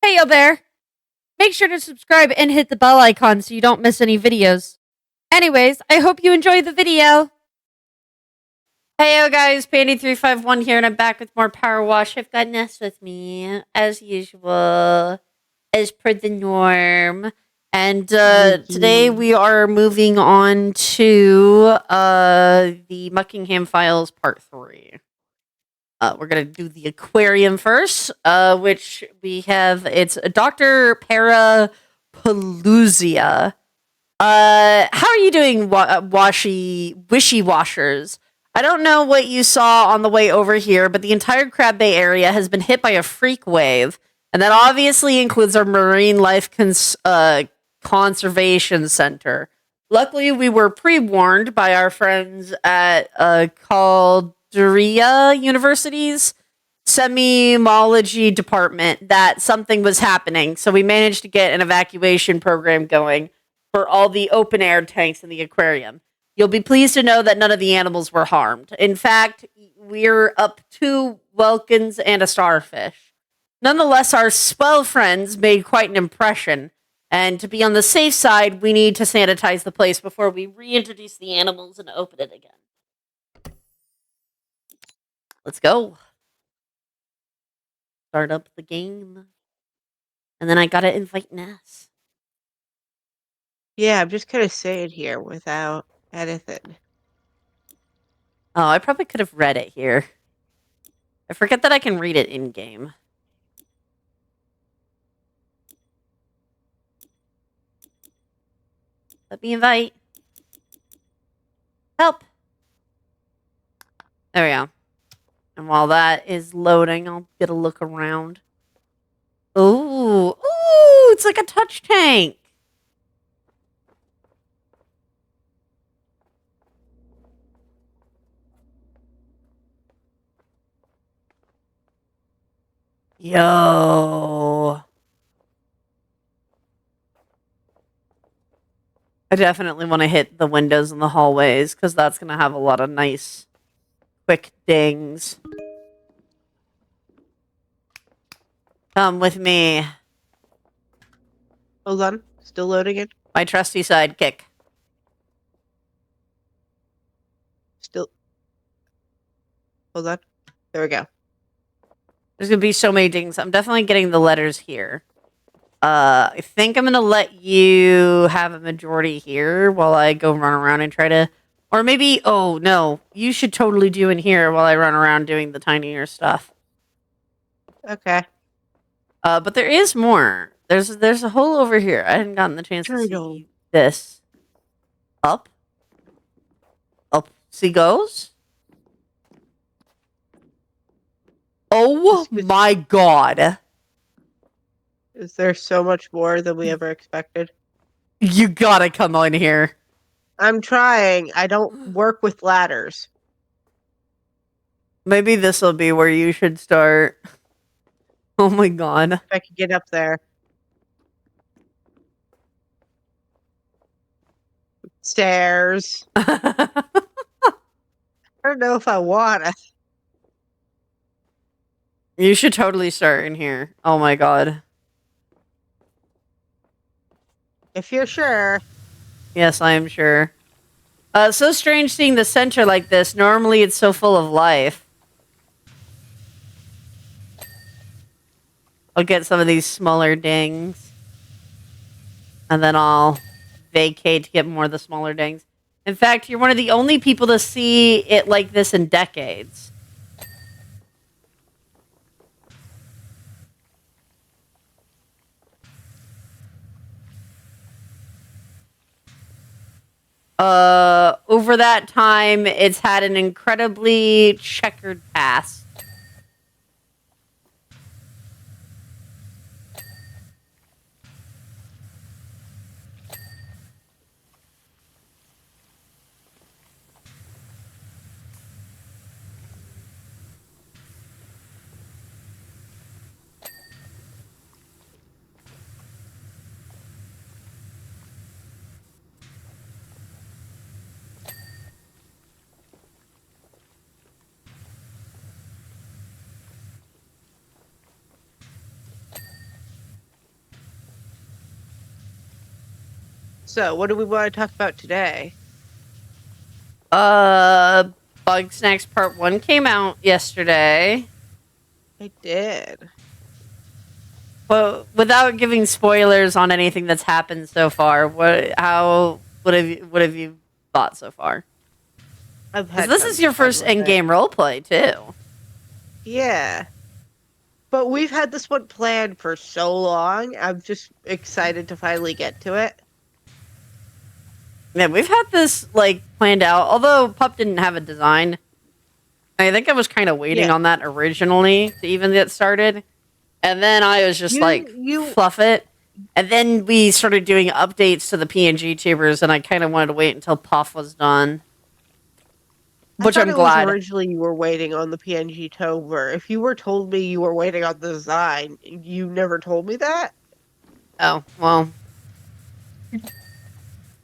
Hey, yo there! Make sure to subscribe and hit the bell icon so you don't miss any videos. Anyways, I hope you enjoy the video. Hey, yo guys, Pandy351 here, and I'm back with more PowerWash. I've got Ness with me, as usual, as per the norm. And today we are moving on to the Muckingham Files Part 3. We're going to do the aquarium first, which we have, it's Dr. Parapalooza. How are you doing, wishy-washers? I don't know what you saw on the way over here, but the entire Crab Bay area has been hit by a freak wave, and that obviously includes our Marine Life Conservation Center. Luckily, we were pre-warned by our friends at Calderia University's Semimology department that something was happening, so we managed to get an evacuation program going for all the open-air tanks in the aquarium. You'll be pleased to know that none of the animals were harmed. In fact, we're up 2 welkins and a starfish. Nonetheless, our spell friends made quite an impression, and to be on the safe side, we need to sanitize the place before we reintroduce the animals and open it again. Let's go. Start up the game. And then I gotta invite Ness. Yeah, I'm just kind of saying here without anything. Oh, I probably could have read it here. I forget that I can read it in-game. Let me invite. Help. There we go. And while that is loading, I'll get a look around. Ooh. Ooh, it's like a touch tank. Yo. I definitely want to hit the windows in the hallways, because that's going to have a lot of nice, quick dings. Come with me. Hold on. Still loading it. My trusty sidekick. Still. Hold on. There we go. There's going to be so many dings. I'm definitely getting the letters here. I think I'm going to let you have a majority here while I go run around and try to... Or maybe... Oh, no. You should totally do in here while I run around doing the tinier stuff. Okay. But there is more. There's a hole over here. I hadn't gotten the chance to see this. Up. Up she goes. Oh my god. Is there so much more than we ever expected? You gotta come on here. I'm trying. I don't work with ladders. Maybe this will be where you should start. Oh my god. If I could get up there. Stairs. I don't know if I want to. You should totally start in here. Oh my god. If you're sure. Yes, I am sure. So strange seeing the center like this. Normally it's so full of life. I'll get some of these smaller dings. And then I'll vacate to get more of the smaller dings. In fact, you're one of the only people to see it like this in decades. Over that time, it's had an incredibly checkered past. So, what do we want to talk about today? Bug Snacks Part 1 came out yesterday. I did. But without giving spoilers on anything that's happened so far, what have you thought so far? I've Because had this is tons of your fun first with it. in-game roleplay too. Yeah. But we've had this one planned for so long. I'm just excited to finally get to it. Yeah, we've had this like planned out. Although Pup didn't have a design, I think I was kind of waiting Yeah. on that originally to even get started, and then I was just like, You fluff it. And then we started doing updates to the PNG tubers, and I kind of wanted to wait until Puff was done. I Which thought I'm it was glad. originally you were waiting on the PNG Tober. If you were told me you were waiting on the design, you never told me that? Oh, well.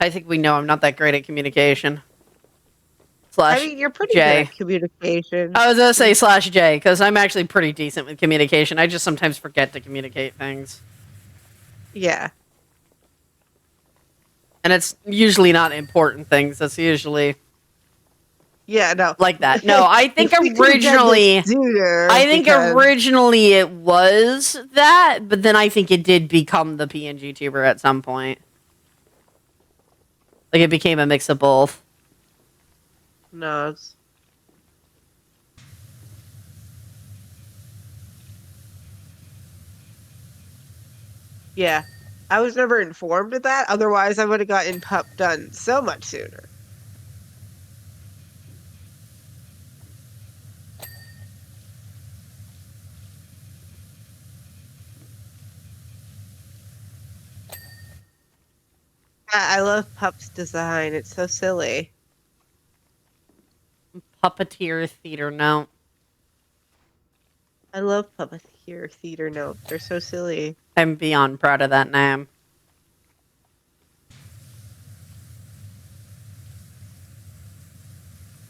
I think we know I'm not that great at communication. I Slash mean, you're pretty good J. at communication. I was gonna say slash J, because I'm actually pretty decent with communication. I just sometimes forget to communicate things. Yeah. And it's usually not important things. It's usually Yeah, no. like that. No, I think If we could have done this originally sooner, I think because originally it was that, but then I think it did become the PNG tuber at some point. Like it became a mix of both. no, yeah. I was never informed of that. Otherwise, I would have gotten Pup done so much sooner. I love Pup's design. It's so silly. Puppeteer theater note. I love Puppeteer theater notes. They're so silly. I'm beyond proud of that name.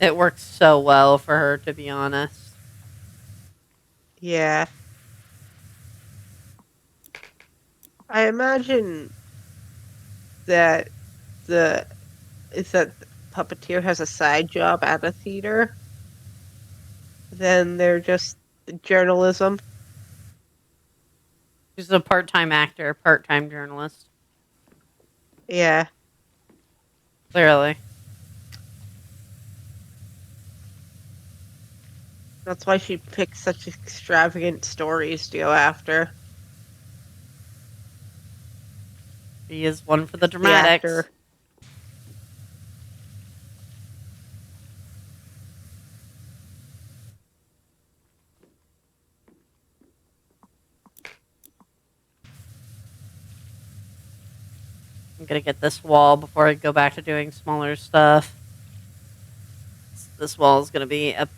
It worked so well for her, to be honest. Yeah. I imagine that the if that Puppeteer has a side job at a theater, then they're just journalism. She's a part-time actor, part-time journalist. Yeah. Clearly. That's why she picks such extravagant stories to go after. She is one for the The dramatics. actor. I'm gonna get this wall before I go back to doing smaller stuff. This wall is gonna be a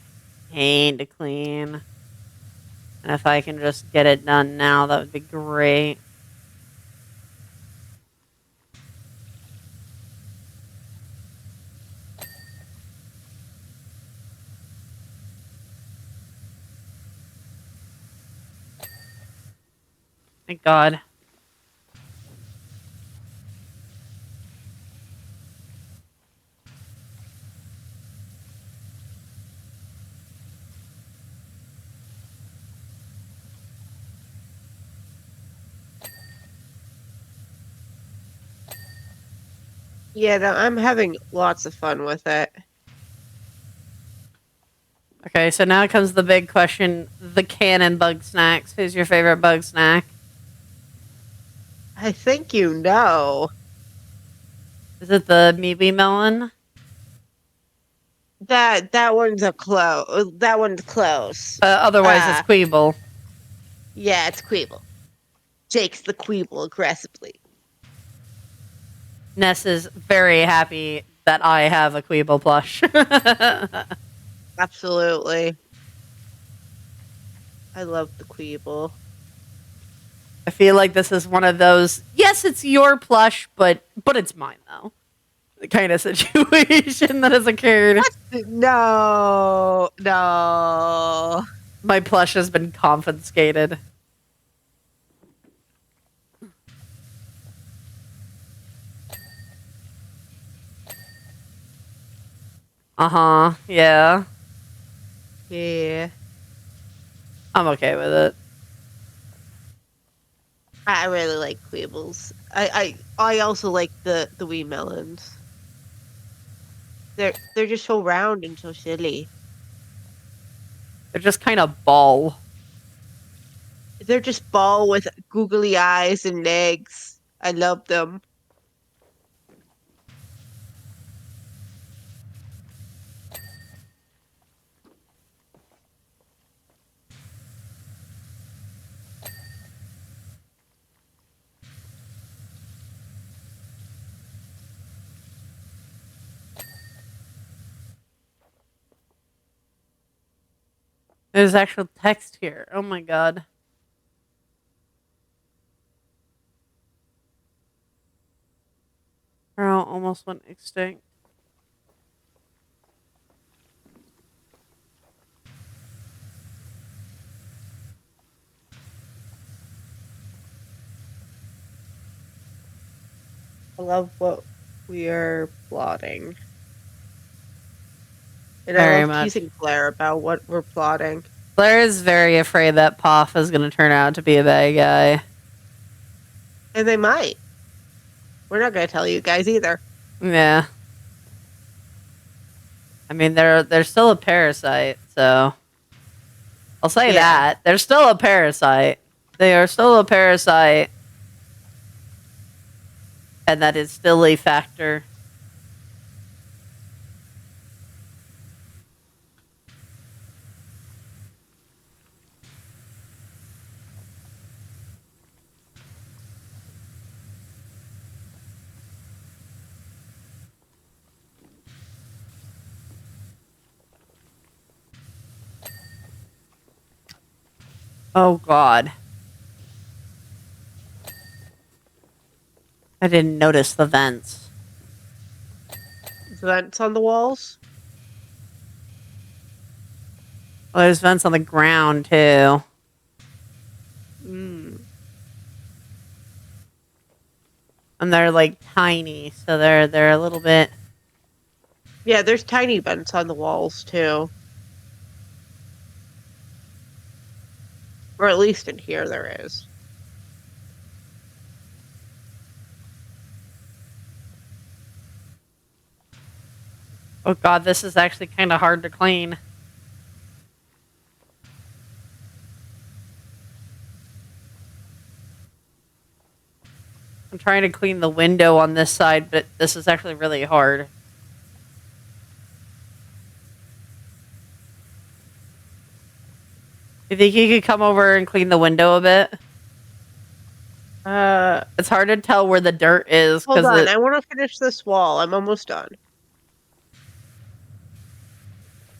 pain to clean. And if I can just get it done now, that would be great. Thank God. Yeah, no, I'm having lots of fun with it. Okay, so now comes the big question: the canon bug snacks. Who's your favorite bug snack? I think you know. Is it the MeWe melon? That one's a close. That one's close. Otherwise, it's Queeble. Yeah, it's Queeble. Jake's the Queeble aggressively. Ness is very happy that I have a Queeble plush. Absolutely. I love the Queeble. I feel like this is one of those. Yes, it's your plush, but it's mine though. The kind of situation that has occurred. No, no. My plush has been confiscated. Uh-huh. Yeah. Yeah. I'm okay with it. I really like Quibbles. I also like the wee melons. They're just so round and so silly. They're just kind of ball. They're just ball with googly eyes and legs. I love them. There's actual text here. Oh my god. Girl almost went extinct. I love what we are plotting. And I Very love much. teasing Claire about what we're plotting. Blair is very afraid that Poff is going to turn out to be a bad guy. And they might. We're not going to tell you guys either. Yeah. I mean, they're still a parasite, so I'll say Yeah. that. They're still a parasite. They are still a parasite, and that is still a factor. Oh god. I didn't notice the vents. Vents on the walls. Well, there's vents on the ground too. Mm. And they're like tiny, so they're a little bit. Yeah, there's tiny vents on the walls too. Or at least in here there is. Oh god, this is actually kind of hard to clean. I'm trying to clean the window on this side, but this is actually really hard. You think you could come over and clean the window a bit? It's hard to tell where the dirt is Hold because on. it. I want to finish this wall. I'm almost done.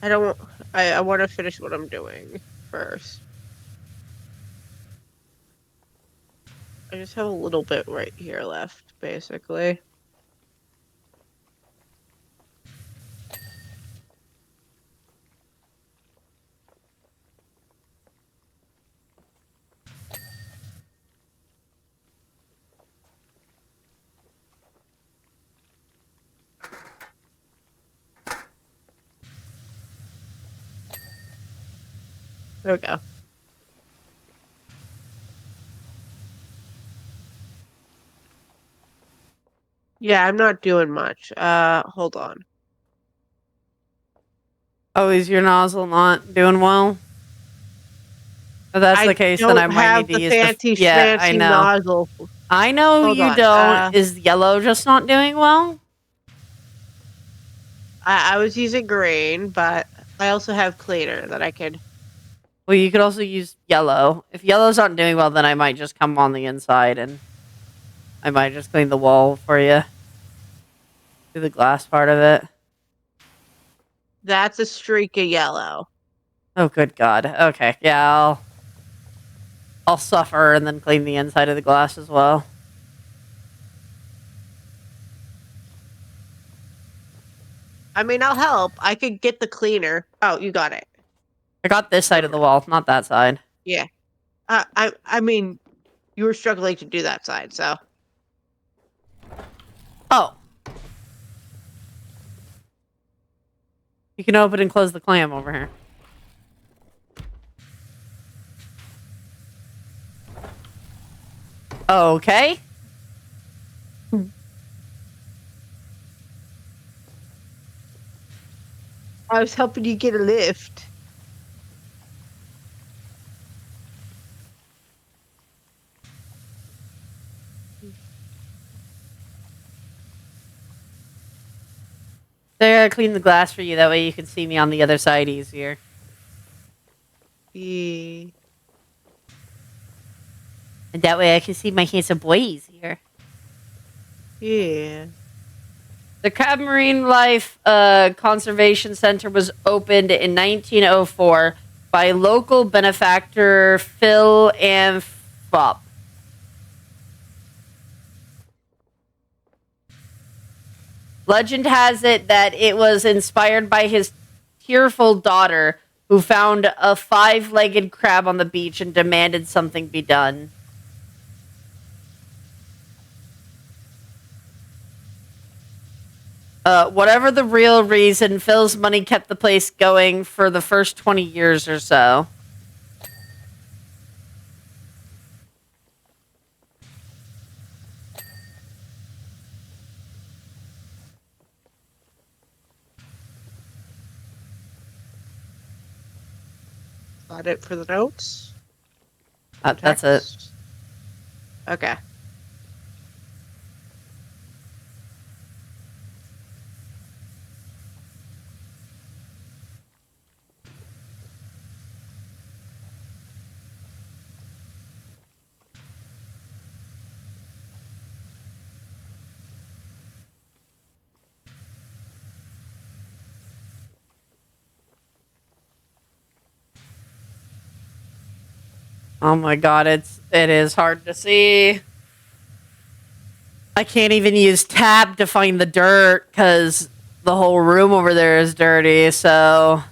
I don't. I want to finish what I'm doing first. I just have a little bit right here left, basically. There we go. Yeah, I'm not doing much. Hold on. Oh, is your nozzle not doing well? If that's the I case, then I don't might have need to the use the. fancy Yeah, I schmancy know. nozzle. I know Hold you on. don't. Is yellow just not doing well? I was using green, but I also have cleaner that I could. Well, you could also use yellow. If yellow's not doing well, then I might just come on the inside and I might just clean the wall for you. Do the glass part of it. That's a streak of yellow. Oh, good God. Okay, yeah, I'll suffer and then clean the inside of the glass as well. I mean, I'll help. I could get the cleaner. Oh, you got it. I got this side of Never the mind. wall, not that side. Yeah. I mean, you were struggling to do that side, so. Oh, You can open and close the clam over here. Okay. I was helping you get a lift. There, I clean the glass for you. That way you can see me on the other side easier. Yeah. And that way I can see my handsome boy easier. Yeah. The Crab Marine Life Conservation Center was opened in 1904 by local benefactor Phil Amphop. Legend has it that it was inspired by his tearful daughter, who found a 5-legged crab on the beach and demanded something be done. Whatever the real reason, Phil's money kept the place going for the first 20 years or so. Got it for the notes. That's it. Text. Okay. Oh my god, it is hard to see. I can't even use tab to find the dirt because the whole room over there is dirty, so...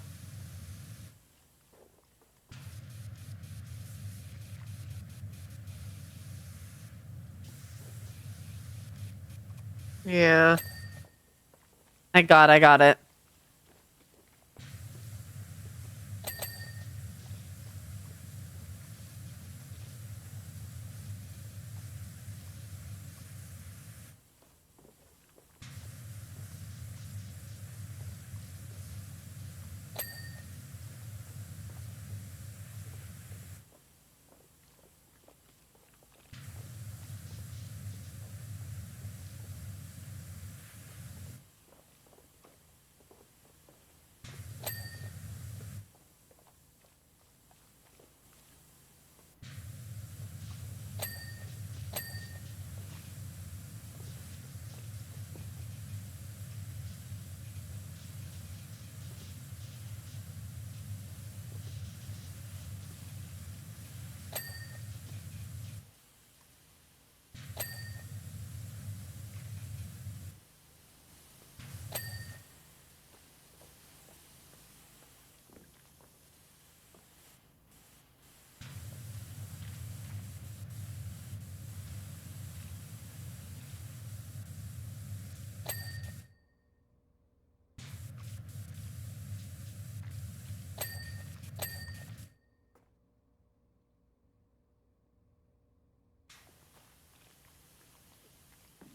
Yeah. Thank god I got it.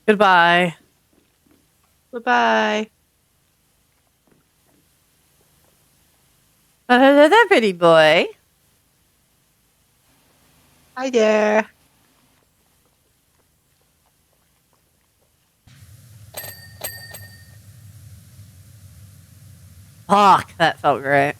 Goodbye. Bye-bye. That pretty boy. Hi there. Fuck, that felt great.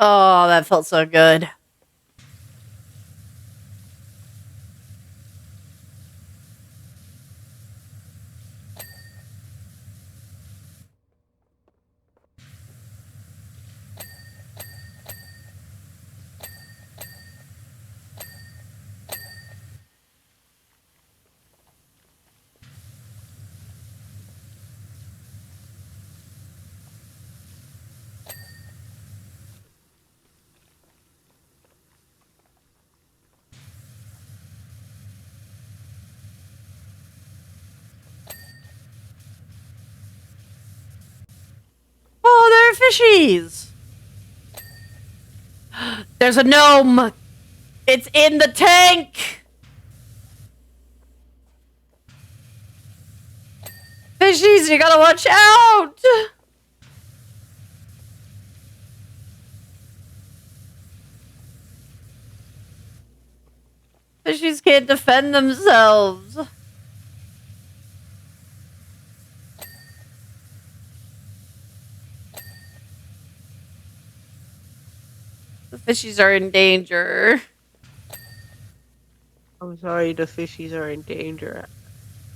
Oh, that felt so good. fishies. There's a gnome. It's in the tank. Fishies, you gotta watch out. Fishies can't defend themselves. The fishies are in danger. I'm sorry the fishies are in danger.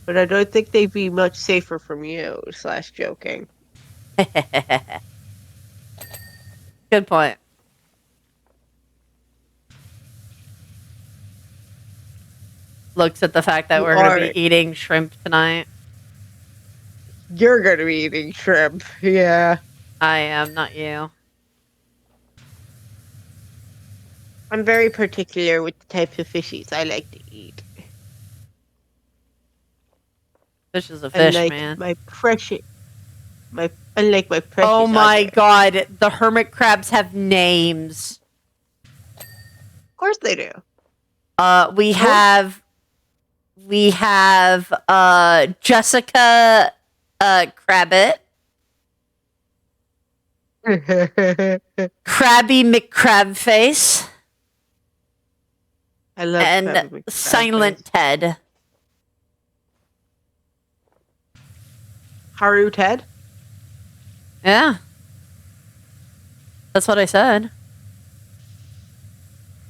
But I don't think they'd be much safer from you, / joking. Good point. Looks at the fact that we're going to be eating shrimp tonight. You're going to be eating shrimp. Yeah. I am, not you. I'm very particular with the types of fishies I like to eat. Fish is a fish, Unlike man. Unlike my precious. Oh my other. god, the hermit crabs have names. Of course they do. We have Jessica Crabbit, Krabby McCrabface, I love and Silent Ted. Haru Ted? Yeah. That's what I said.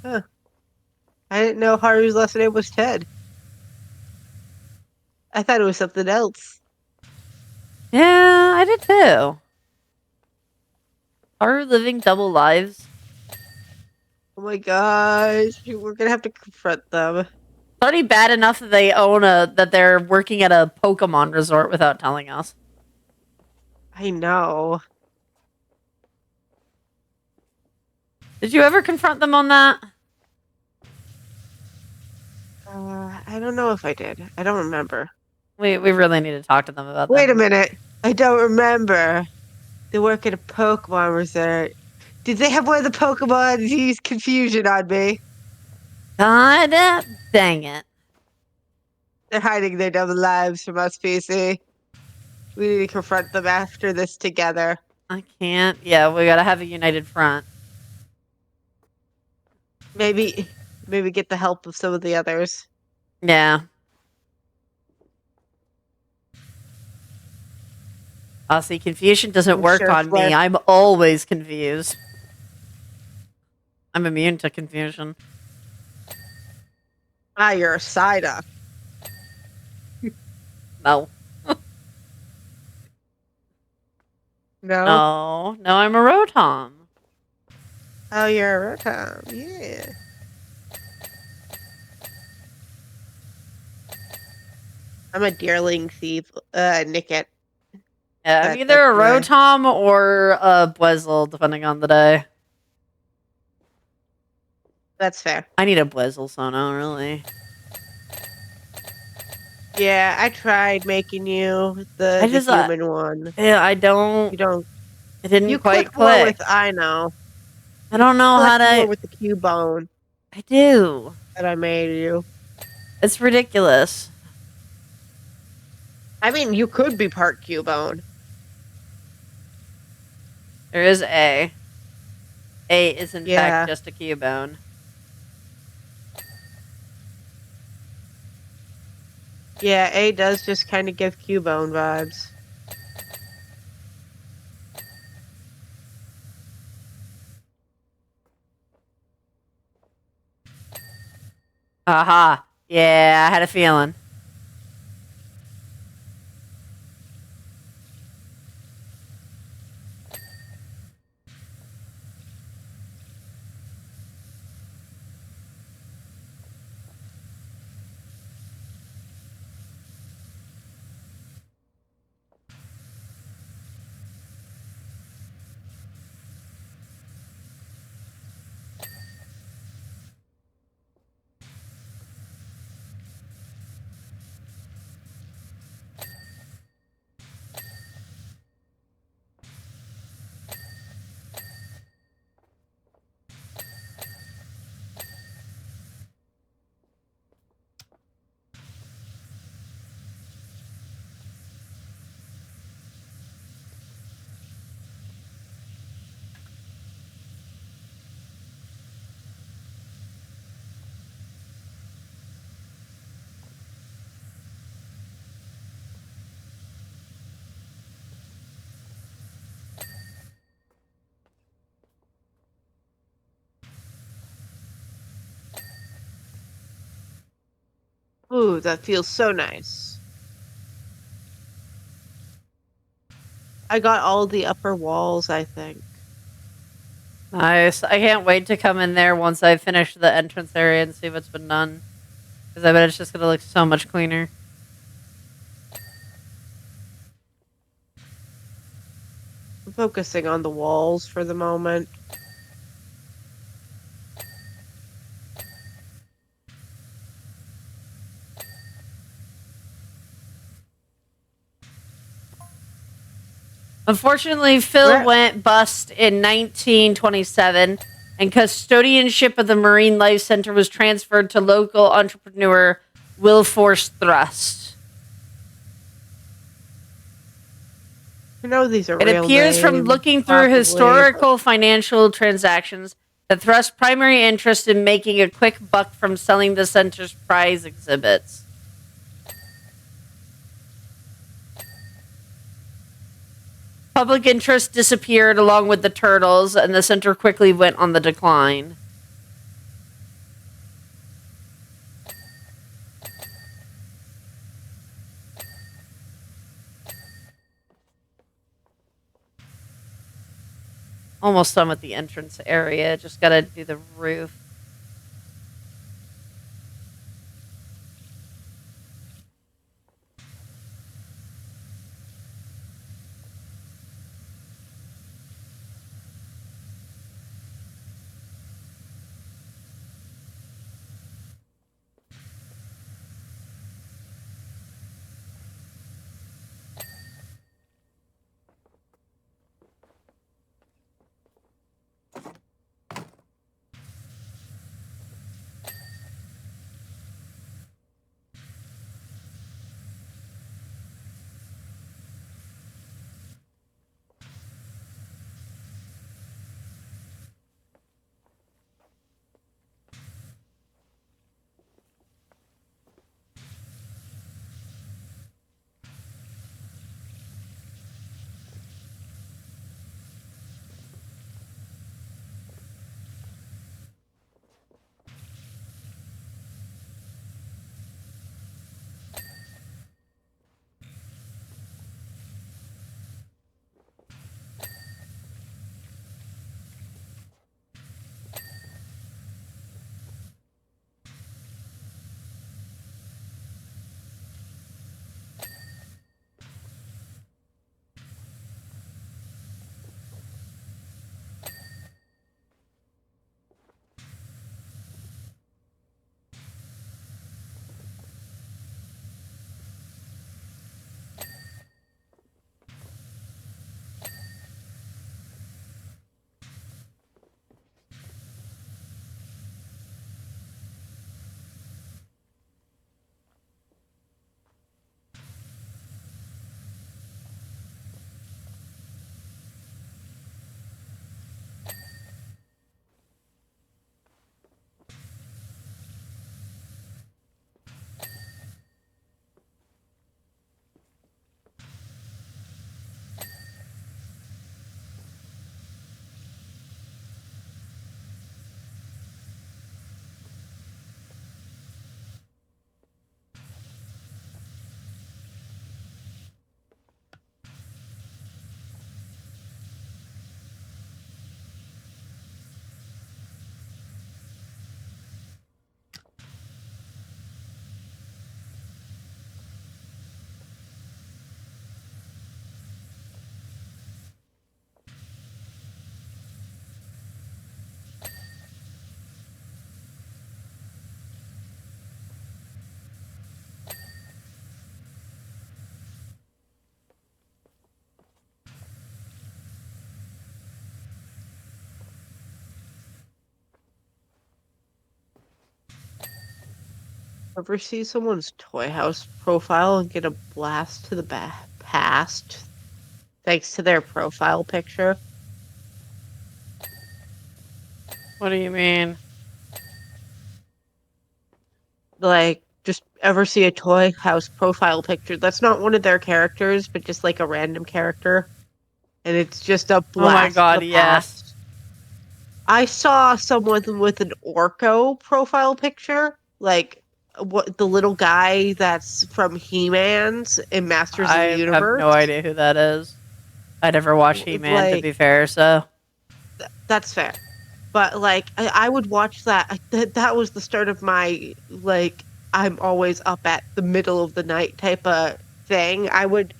Huh. I didn't know Haru's last name was Ted. I thought it was something else. Yeah, I did too. Are living double lives? Oh my gosh, we're gonna have to confront them. It's already bad enough that they own that they're working at a Pokemon resort without telling us. I know. Did you ever confront them on that? I don't know if I did. I don't remember. We really need to talk to them about that. Wait a minute. I don't remember. They work at a Pokemon resort. Did they have one of the Pokemon use confusion on me? God dang it. They're hiding their double lives from us, PC. We need to confront them after this together. I can't. Yeah, we gotta have a united front. Maybe get the help of some of the others. Yeah. See, confusion doesn't work on me. I'm always confused. I'm immune to confusion. Ah, you're a Psyduck. No. No? No, I'm a Rotom. Oh, you're a Rotom. Yeah. I'm a Deerling Thief. Nickit. Yeah, I'm either a Rotom or a Bwezzle, depending on the day. That's fair. I need a Bwezzle, so no, really. Yeah, I tried making you the human one. Yeah, I don't. You don't. It didn't you quite click. More with, click. I know. I don't know how to. More with the Cubone. I do. That I made you. It's ridiculous. I mean, you could be part Cubone. There is A. A is in fact just a Cubone. Yeah, A does just kind of give Cubone vibes. Aha. Yeah, I had a feeling. Ooh, that feels so nice. I got all the upper walls, I think. Nice. I can't wait to come in there once I finish the entrance area and see what's been done. Because I bet it's just going to look so much cleaner. I'm focusing on the walls for the moment. Unfortunately, Phil Where went bust in 1927, and custodianship of the Marine Life Center was transferred to local entrepreneur Wilforce Thrust. I know these are It real appears from names, looking through probably, but historical financial transactions that Thrust's primary interest in making a quick buck from selling the center's prize exhibits. Public interest disappeared along with the turtles, and the center quickly went on the decline. Almost done with the entrance area. Just gotta do the roof. ever see someone's Toy House profile and get a blast to the past thanks to their profile picture? What do you mean? Like, just ever see a Toy House profile picture that's not one of their characters, but just like a random character, and it's just a Oh my blast to god, the yes. past. I saw someone with an Orko profile picture, like what the little guy that's from He-Man's and Masters of the I have no Universe. idea who that is. I never watched He-Man, to Like be fair, so. that's fair. But like I would watch that. That was the start of my like I'm always up at the middle of the night type of thing. I would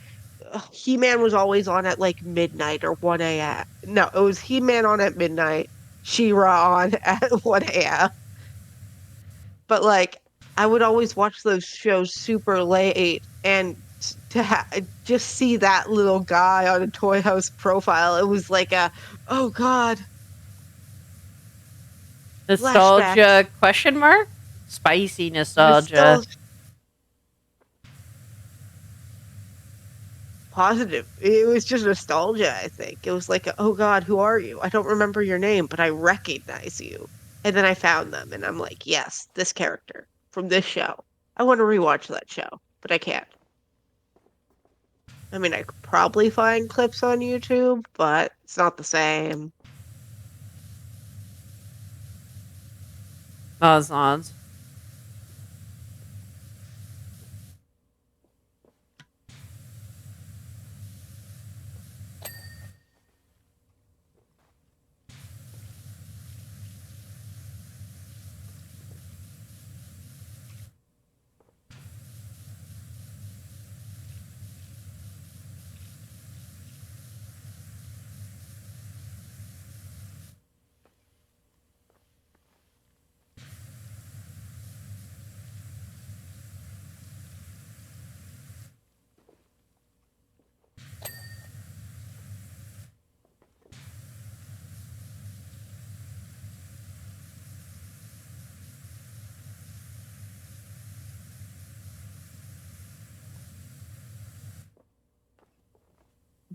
He-Man was always on at like midnight or 1 a.m. No, it was He-Man on at midnight, She-Ra on at 1 a.m. But like I would always watch those shows super late and just see that little guy on a Toy House profile, it was like a oh god, Nostalgia, flashbacks. question mark? Spicy nostalgia. Nostalgia. Positive. It was just nostalgia, I think. It was like, oh God, who are you? I don't remember your name, but I recognize you. And then I found them and I'm like, yes, this character from this show. I want to rewatch that show, but I can't. I mean, I could probably find clips on YouTube, but it's not the same. Odds odds.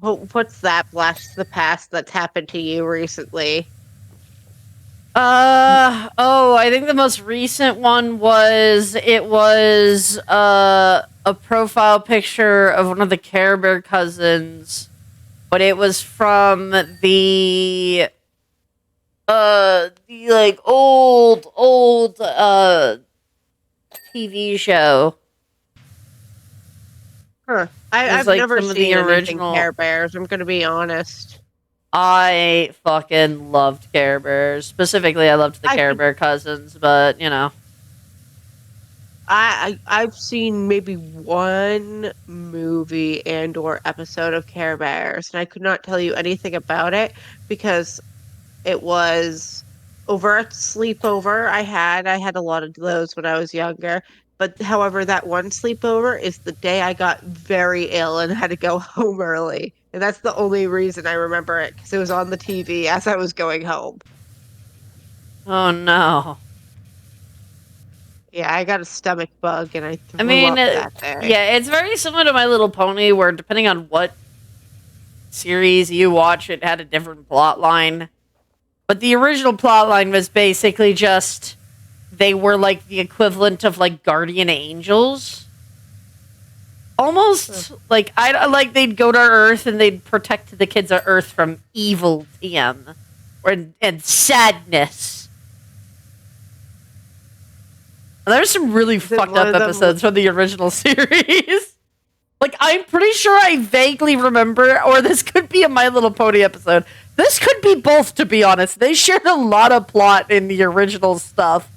What's that blast to the past that's happened to you recently? Oh, I think the most recent one was a profile picture of one of the Care Bear cousins, but it was from the like old TV show. Huh. It was I've like never some of the seen anything original. Care Bears, I'm gonna be honest. I fucking loved Care Bears. Specifically, I loved the I Care think Bear cousins, but you know. I've seen maybe one movie and or episode of Care Bears, and I could not tell you anything about it because it was over a sleepover I had a lot of those when I was younger. But however, that one sleepover is the day I got very ill and had to go home early. And that's the only reason I remember it because it was on the TV as I was going home. Oh no. Yeah, I got a stomach bug and I I threw mean, up that day. yeah, it's very similar to My Little Pony, where depending on what series you watch, it had a different plot line. But the original plot line was basically just they were like the equivalent of like guardian angels. Huh. Almost like I like they'd go to Earth and they'd protect the kids of Earth from evil TM and sadness. There's some really Is it fucked one up of them? episodes from the original series. Like, I'm pretty sure I vaguely remember, or this could be a My Little Pony episode. This could be both, to be honest. They shared a lot of plot in the original stuff.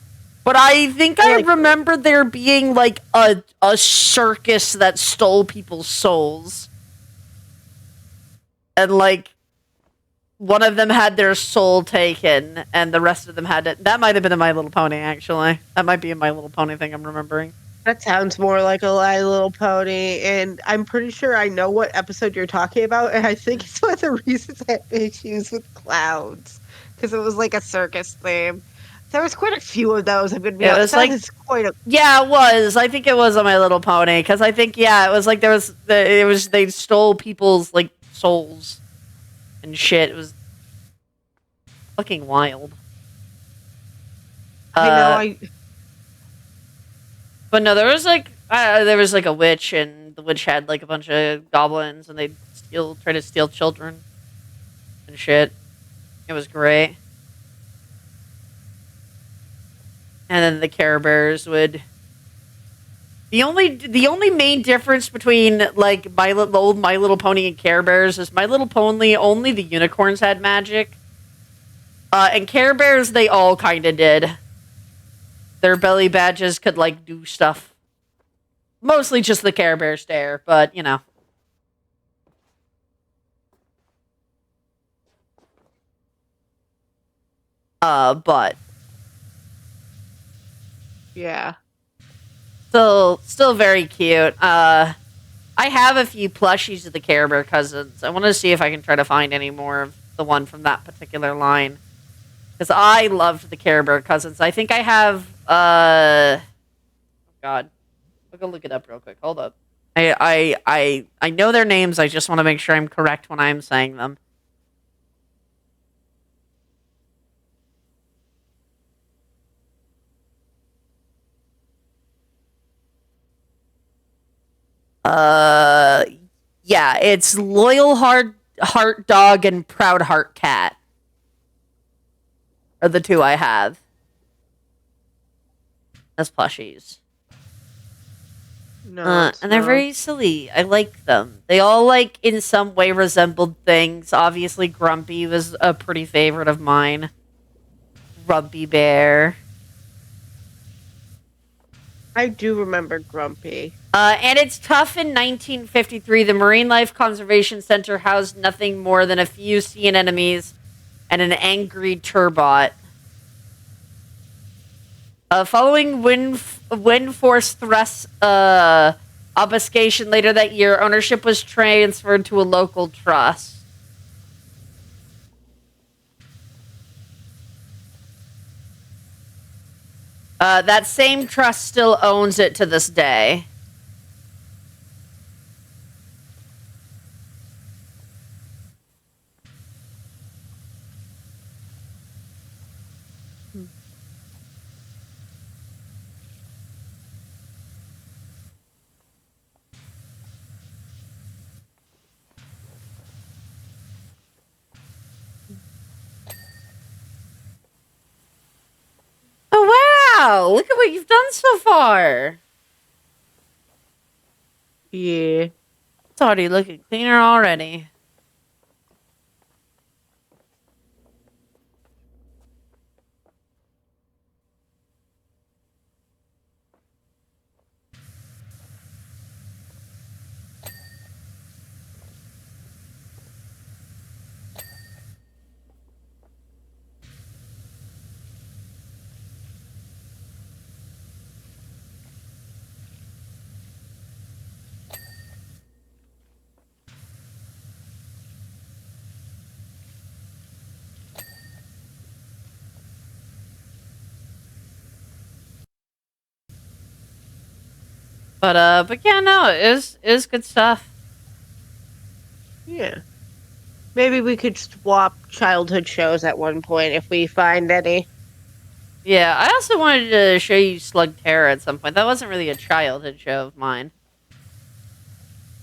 But I think I Like, remember there being, like, a circus that stole people's souls. And, like, one of them had their soul taken, and the rest of them had it. That might have been a My Little Pony, actually. That might be a My Little Pony thing I'm remembering. that sounds more like a My Little Pony, and I'm pretty sure I know what episode you're talking about, and I think it's one of the reasons I had issues with clowns, because it was like a circus theme. There was quite a few of those. I'm gonna be It honest. was That like is quite a. Yeah, it was. I think it was on My Little Pony because I think it was like it was they stole people's like souls and shit. It was fucking wild. I know. Uh, but no, there was like a witch and the witch had like a bunch of goblins and they'd try to steal children and shit. It was great. And then the Care Bears would The only main difference between like old My Little Pony and Care Bears is My Little Pony only the unicorns had magic, and Care Bears they all kind of did. Their belly badges could like do stuff. Mostly just the Care Bear stare, but you know. But Yeah. still very cute. I have a few plushies of the Care Bear cousins. I want to see if I can try to find any more of the one from that particular line. Because I loved the Care Bear cousins. I think I have, oh God. I'll go look it up real quick. Hold up. I know their names. I just want to make sure I'm correct when I'm saying them. Yeah, it's Loyal Heart Dog and Proud Heart Cat are the two I have as plushies. No, And they're very silly. I like them. They all, like, in some way resembled things. Obviously, Grumpy was a pretty favorite of mine. Grumpy Bear. I do remember Grumpy. And it's tough in 1953. The Marine Life Conservation Center housed nothing more than a few sea anemones and an angry turbot. Following wind force thrust obfuscation later that year, ownership was transferred to a local trust. That same trust still owns it to this day. Oh, wow! Look at what you've done so far. Yeah. It's already looking cleaner already. But yeah, no, it is good stuff. Yeah. Maybe we could swap childhood shows at one point if we find any. Yeah, I also wanted to show you Slug Terror at some point. That wasn't really a childhood show of mine.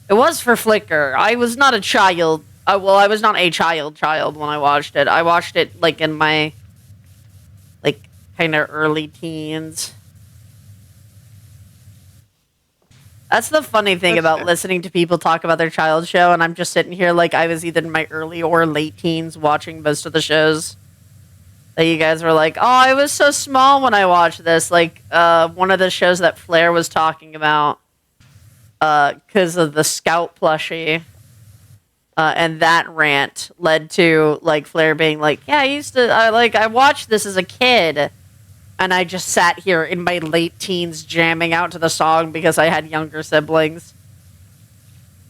It was for Flickr. I was not a child. Well, I was not a child when I watched it. I watched it, like, in my, like, kind of early teens. That's the funny thing about listening to people talk about their child show, and I'm just sitting here like I was either in my early or late teens watching most of the shows. That you guys were like, oh, I was so small when I watched this. Like, one of the shows that Flair was talking about, because of the Scout plushie. And that rant led to, like, Flair being like, yeah, I watched this as a kid. And I just sat here in my late teens jamming out to the song because I had younger siblings.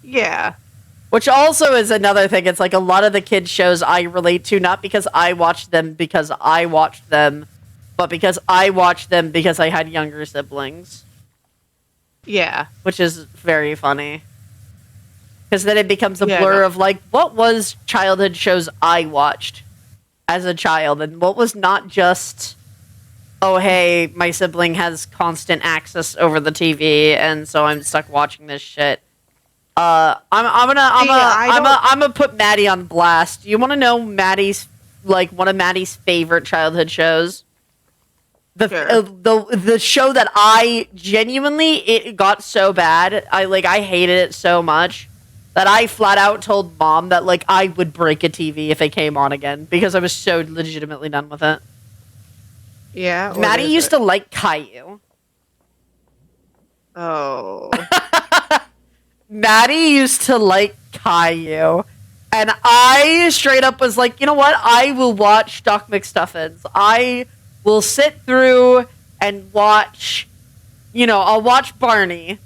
Yeah. Which also is another thing. It's like a lot of the kids' shows I relate to, not because I watched them because I watched them, but because I watched them because I had younger siblings. Yeah. Which is very funny. Because then it becomes a blur of, like, what was childhood shows I watched as a child? And what was not just, oh, hey, my sibling has constant access over the TV, and so I'm stuck watching this shit. I'm gonna put Maddie on blast. You want to know Maddie's, like, one of Maddie's favorite childhood shows? Sure. The show that I genuinely, it got so bad. I hated it so much that I flat out told Mom that like I would break a TV if it came on again because I was so legitimately done with it. Yeah, what Maddie is used it? to like Caillou. Oh. Maddie used to like Caillou. And I straight up was like, you know what? I will watch Doc McStuffins. I will sit through and watch, I'll watch Barney.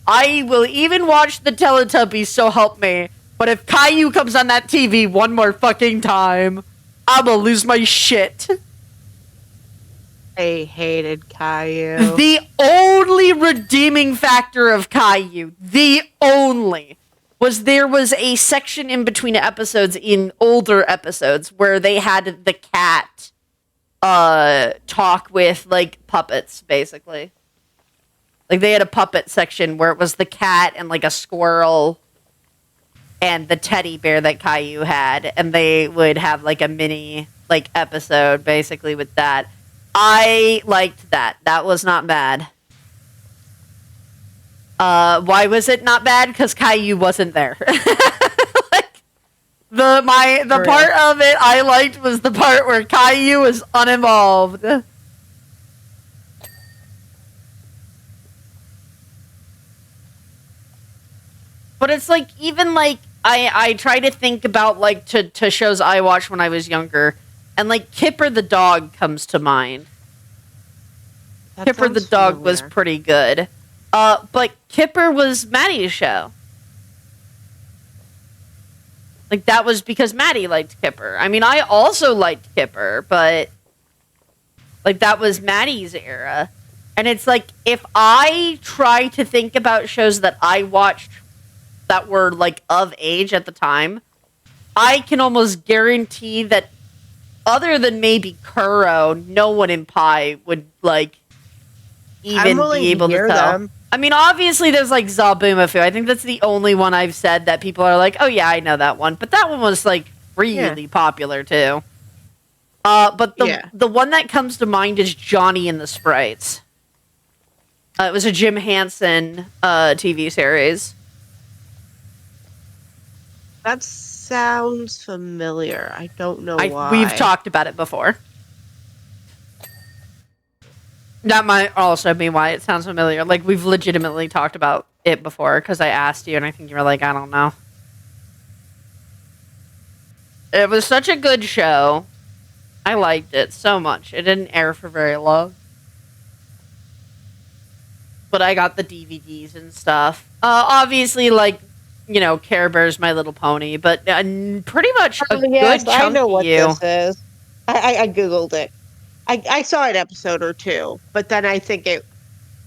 I will even watch the Teletubbies, so help me. But if Caillou comes on that TV one more fucking time, I'm gonna lose my shit. I hated Caillou. The only redeeming factor of Caillou, the only, was there was a section in between episodes in older episodes where they had the cat talk with like puppets, basically. Like they had a puppet section where it was the cat and like a squirrel and the teddy bear that Caillou had, and they would have like a mini like episode basically with that. I liked that. That was not bad. Why was it not bad? Because Caillou wasn't there. Like the part of it I liked was the part where Caillou was uninvolved. But it's like even like I try to think about like to shows I watched when I was younger, and like Kipper the dog comes to mind. That Kipper the sounds dog was familiar. pretty good. But Kipper was Maddie's show. Like that was because Maddie liked Kipper. I mean, I also liked Kipper, but like that was Maddie's era. And it's like if I try to think about shows that I watched that were like of age at the time, I can almost guarantee that other than maybe Kuro, no one in Pi would like I'm even willing be able to hear tell. them. I mean, obviously there's like Zabumafu. I think that's the only one I've said that people are like, oh yeah, I know that one. But that one was like really popular too. But the one that comes to mind is Johnny and the Sprites. It was a Jim Henson TV series. That sounds familiar. I don't know why. We've talked about it before. That might also be why it sounds familiar. Like, we've legitimately talked about it before, because I asked you, and I think you were like, I don't know. It was such a good show. I liked it so much. It didn't air for very long. But I got the DVDs and stuff. Obviously, like, Care Bear's My Little Pony, but pretty much a good chunk I know what you. this is. I Googled it. I saw an episode or two, but then I think it,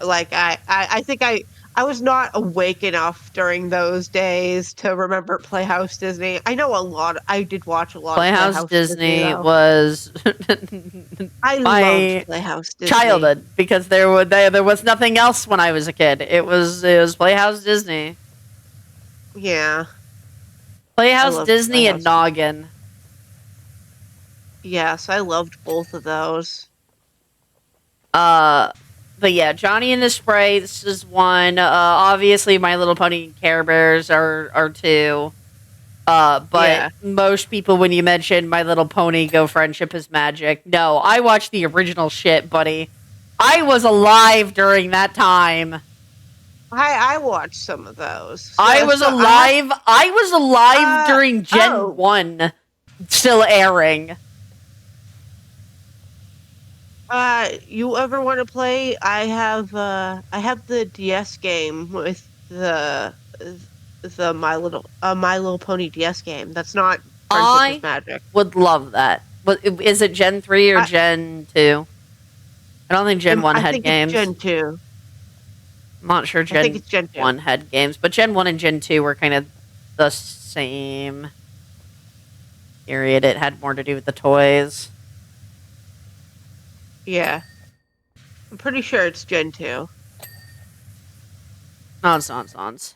like, I think I was not awake enough during those days to remember Playhouse Disney. I know a lot. I did watch a lot of Playhouse Disney though. was I loved Playhouse Disney. childhood, because there was nothing else when I was a kid. It was Playhouse Disney. Yeah. Playhouse Disney Playhouse and Noggin. Yes, I loved both of those. But yeah, Johnny and the Sprites is one. Obviously, My Little Pony and Care Bears are two. But most people, when you mention My Little Pony, go Friendship is Magic. No, I watched the original shit, buddy. I was alive during that time. I watched some of those. I was alive during Gen 1 still airing. You ever want to play? I have the DS game with the My Little Pony DS game. That's not Friendship is Magic. Would love that. Is it Gen 3 or Gen 2? I don't think Gen 1 had games. It's Gen 2. I'm not sure I think it's Gen 2. 1 had games, but Gen 1 and Gen 2 were kind of the same period. It had more to do with the toys. Yeah. I'm pretty sure it's Gen 2. Nonsense.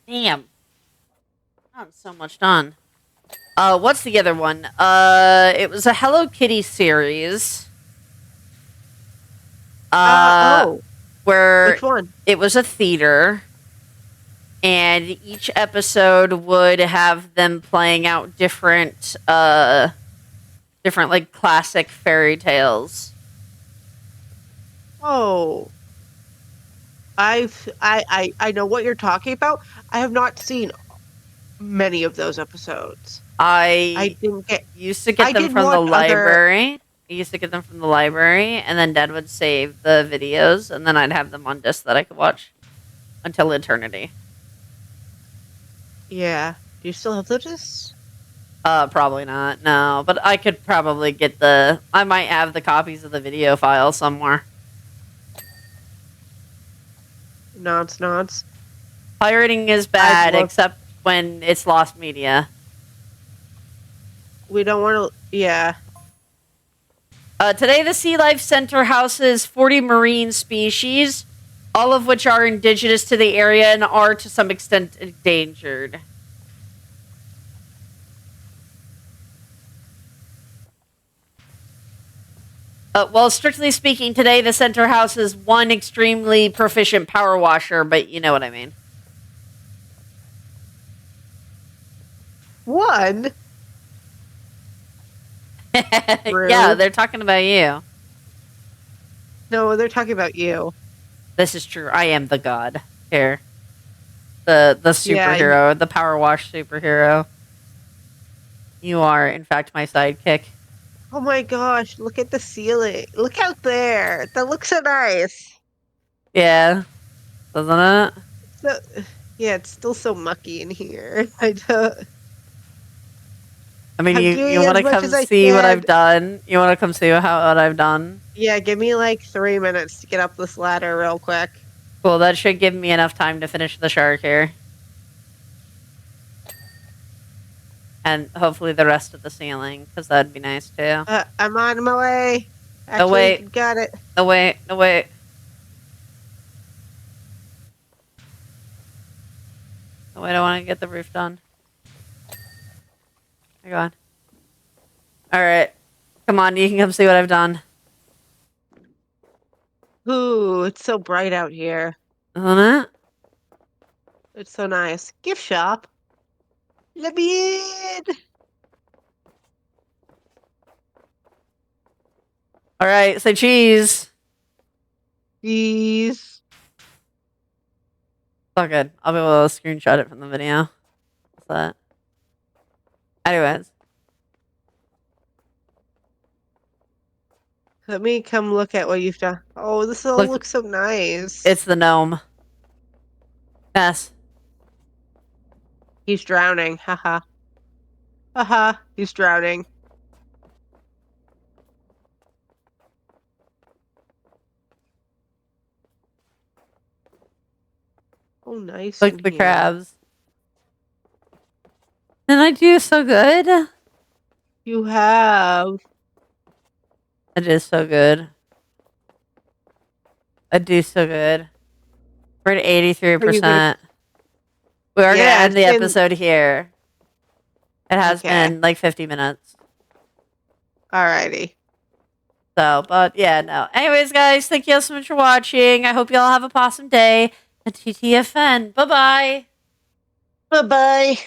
Damn. Not so much done. What's the other one? It was a Hello Kitty series. Oh, Where which one? it was a theater, and each episode would have them playing out different, different like classic fairy tales. Oh, I know what you're talking about. I have not seen many of those episodes. I I didn't get. used to I get them did from the watch other. library. I used to get them from the library, and then Dad would save the videos, and then I'd have them on disc that I could watch until eternity. Yeah. Do you still have those? Probably not. No, but I could probably get the. I might have the copies of the video file somewhere. Nods. Pirating is I'd bad, love. except when it's lost media. We don't want to. Yeah. Today, the Sea Life Center houses 40 marine species, all of which are indigenous to the area and are to some extent endangered. Well, strictly speaking, today the center houses one extremely proficient power washer, but you know what I mean. One. Yeah, they're talking about you. No, they're talking about you. This is true. I am the god here. The Yeah. superhero, the power wash superhero. You are, in fact, my sidekick. Oh my gosh! Look at the ceiling. Look out there. That looks so nice. Yeah, doesn't it? So, yeah, it's still so mucky in here. I don't. I mean, I'm you doing want as to much come as I see what can. I've done? You want to come see what I've done? Yeah, give me like 3 minutes to get up this ladder real quick. Cool, that should give me enough time to finish the shark here. And hopefully the rest of the ceiling, because that'd be nice too. I'm on my way. Actually, wait. got it. No, wait. No, wait. No, wait, I want to get the roof done. Hang on. Alright. Come on, you can come see what I've done. Ooh, it's so bright out here. Isn't it? It's so nice. Gift shop. Let me in. Alright, say cheese. Please. It's all good. I'll be able to screenshot it from the video. What's that? Anyways. Let me come look at what you've done. Oh, this all looks so nice. It's the gnome. Yes. He's drowning. Haha. Haha. He's drowning. Oh, nice. Look in at the here. crabs. Didn't I do so good? You have. I did so good. I do so good. We're at 83%. We are going to end the episode here. It has been like 50 minutes. Alrighty. So, but yeah, no. Anyways, guys, thank you all so much for watching. I hope you all have a awesome day. And TTFN. Bye-bye. Bye-bye.